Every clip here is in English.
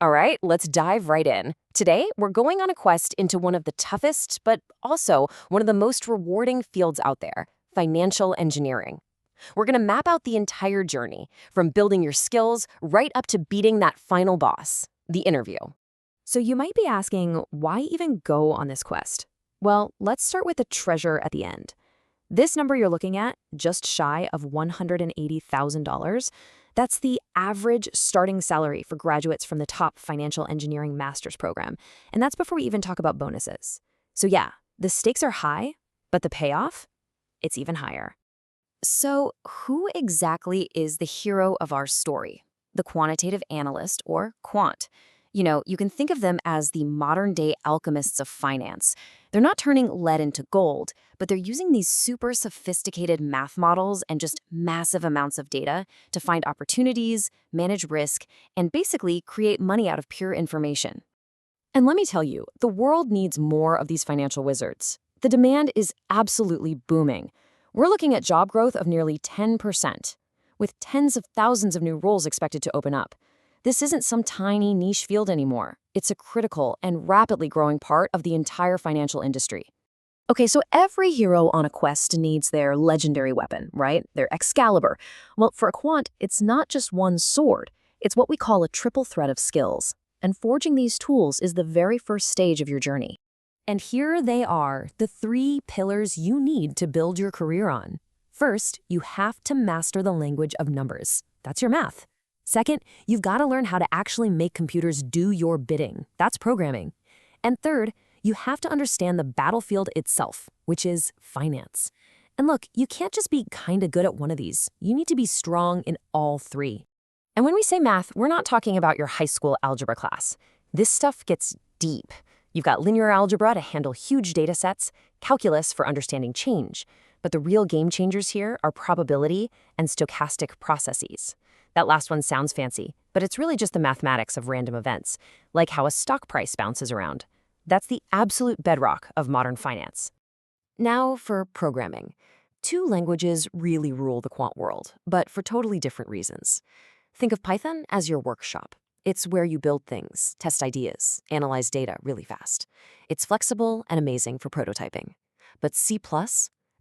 All right, let's dive right in. Today, we're going on a quest into one of the toughest, but also one of the most rewarding fields out there, financial engineering. We're going to map out the entire journey, from building your skills right up to beating that final boss, the interview. So you might be asking, why even go on this quest? Well, let's start with the treasure at the end. This number you're looking at, just shy of $180,000, that's the average starting salary for graduates from the top financial engineering master's program. And that's before we even talk about bonuses. So yeah, the stakes are high, but the payoff, it's even higher. So who exactly is the hero of our story? The quantitative analyst, or quant. You can think of them as the modern-day alchemists of finance. They're not turning lead into gold, but they're using these super sophisticated math models and just massive amounts of data to find opportunities, manage risk, and basically create money out of pure information. And let me tell you, the world needs more of these financial wizards. The demand is absolutely booming. We're looking at job growth of nearly 10%, with tens of thousands of new roles expected to open up. This isn't some tiny niche field anymore. It's a critical and rapidly growing part of the entire financial industry. Okay, so every hero on a quest needs their legendary weapon, right? Their Excalibur. Well, for a quant, it's not just one sword. It's what we call a triple threat of skills. And forging these tools is the very first stage of your journey. And here they are, the 3 pillars you need to build your career on. First, you have to master the language of numbers. That's your math. Second, you've got to learn how to actually make computers do your bidding. That's programming. And third, you have to understand the battlefield itself, which is finance. And look, you can't just be kinda good at one of these. You need to be strong in all 3. And when we say math, we're not talking about your high school algebra class. This stuff gets deep. You've got linear algebra to handle huge data sets, calculus for understanding change. But the real game changers here are probability and stochastic processes. That last one sounds fancy, but it's really just the mathematics of random events, like how a stock price bounces around. That's the absolute bedrock of modern finance. Now for programming. 2 languages really rule the quant world, but for totally different reasons. Think of Python as your workshop. It's where you build things, test ideas, analyze data really fast. It's flexible and amazing for prototyping. But C+,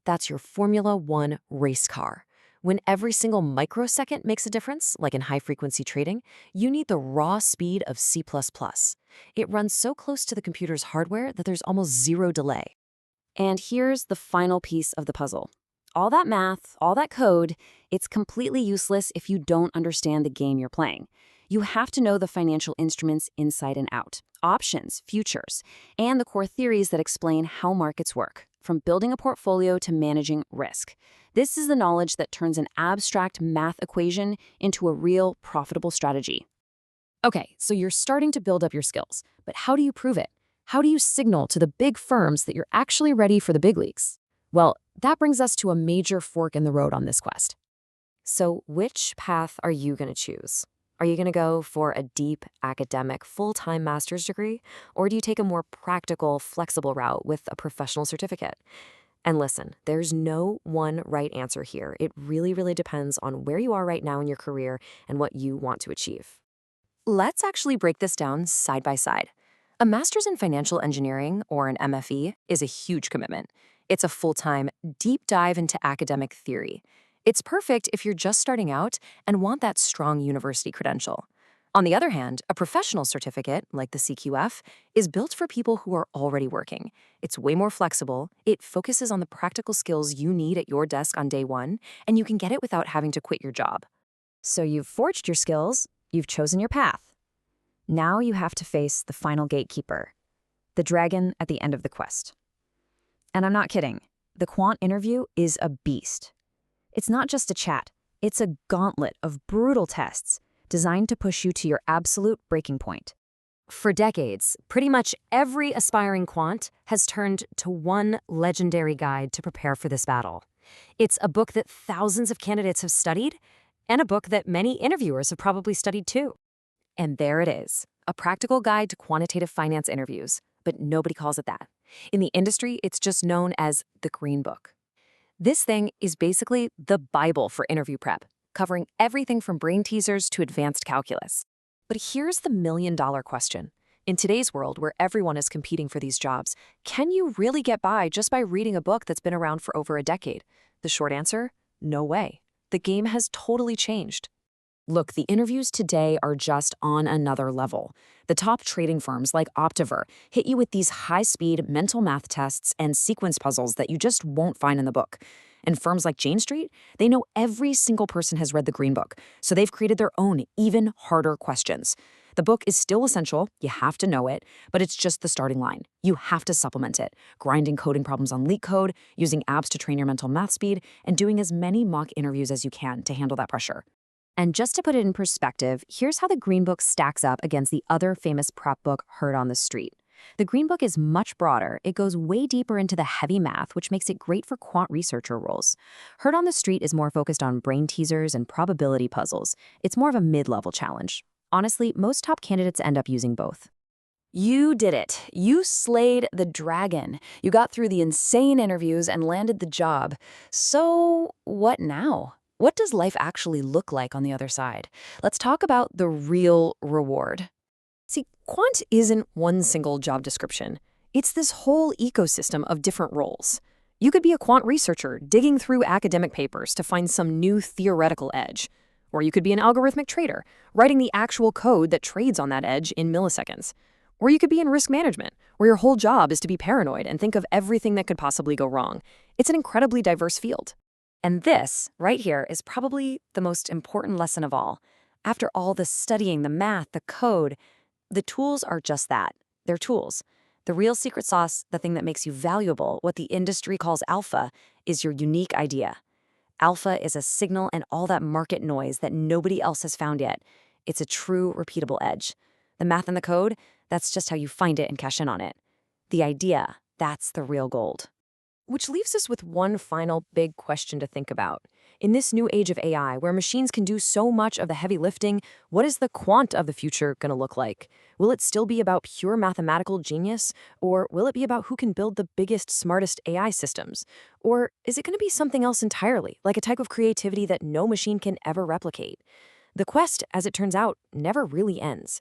that's your Formula 1 race car. When every single microsecond makes a difference, like in high-frequency trading, you need the raw speed of C++. It runs so close to the computer's hardware that there's almost zero delay. And here's the final piece of the puzzle. All that math, all that code, it's completely useless if you don't understand the game you're playing. You have to know the financial instruments inside and out, options, futures, and the core theories that explain how markets work, from building a portfolio to managing risk. This is the knowledge that turns an abstract math equation into a real, profitable strategy. Okay, so you're starting to build up your skills, but how do you prove it? How do you signal to the big firms that you're actually ready for the big leagues? Well, that brings us to a major fork in the road on this quest. So which path are you going to choose? Are you going to go for a deep, academic, full-time master's degree, or do you take a more practical, flexible route with a professional certificate? And listen, there's no one right answer here. It really depends on where you are right now in your career and what you want to achieve. Let's actually break this down side by side. A master's in financial engineering, or an MFE, is a huge commitment. It's a full-time, deep dive into academic theory. It's perfect if you're just starting out and want that strong university credential. On the other hand, a professional certificate, like the CQF, is built for people who are already working. It's way more flexible, it focuses on the practical skills you need at your desk on day 1, and you can get it without having to quit your job. So you've forged your skills, you've chosen your path. Now you have to face the final gatekeeper, the dragon at the end of the quest. And I'm not kidding. The quant interview is a beast. It's not just a chat. It's a gauntlet of brutal tests designed to push you to your absolute breaking point. For decades, pretty much every aspiring quant has turned to one legendary guide to prepare for this battle. It's a book that thousands of candidates have studied, and a book that many interviewers have probably studied too. And there it is, a practical guide to quantitative finance interviews, but nobody calls it that. In the industry, it's just known as the Green Book. This thing is basically the Bible for interview prep, covering everything from brain teasers to advanced calculus. But here's the million-dollar question. In today's world, where everyone is competing for these jobs, can you really get by just by reading a book that's been around for over a decade? The short answer? No way. The game has totally changed. Look, the interviews today are just on another level. The top trading firms like Optiver hit you with these high-speed mental math tests and sequence puzzles that you just won't find in the book. And firms like Jane Street, they know every single person has read the Green Book, so they've created their own, even harder questions. The book is still essential, you have to know it, but it's just the starting line. You have to supplement it, grinding coding problems on LeetCode, using apps to train your mental math speed, and doing as many mock interviews as you can to handle that pressure. And just to put it in perspective, here's how the Green Book stacks up against the other famous prep book heard on the street. The Green Book is much broader. It goes way deeper into the heavy math, which makes it great for quant researcher roles. Heard on the Street is more focused on brain teasers and probability puzzles. It's more of a mid-level challenge. Honestly, most top candidates end up using both. You did it. You slayed the dragon. You got through the insane interviews and landed the job. So, what now? What does life actually look like on the other side? Let's talk about the real reward. See, Quant isn't one single job description. It's this whole ecosystem of different roles. You could be a quant researcher digging through academic papers to find some new theoretical edge. Or you could be an algorithmic trader, writing the actual code that trades on that edge in milliseconds. Or you could be in risk management, where your whole job is to be paranoid and think of everything that could possibly go wrong. It's an incredibly diverse field. And this, right here, is probably the most important lesson of all. After all the studying, the math, the code, the tools are just that. They're tools. The real secret sauce, the thing that makes you valuable, what the industry calls alpha, is your unique idea. Alpha is a signal and all that market noise that nobody else has found yet. It's a true, repeatable edge. The math and the code, that's just how you find it and cash in on it. The idea, that's the real gold. Which leaves us with one final big question to think about. In this new age of AI, where machines can do so much of the heavy lifting, what is the quant of the future going to look like? Will it still be about pure mathematical genius? Or will it be about who can build the biggest, smartest AI systems? Or is it going to be something else entirely, like a type of creativity that no machine can ever replicate? The quest, as it turns out, never really ends.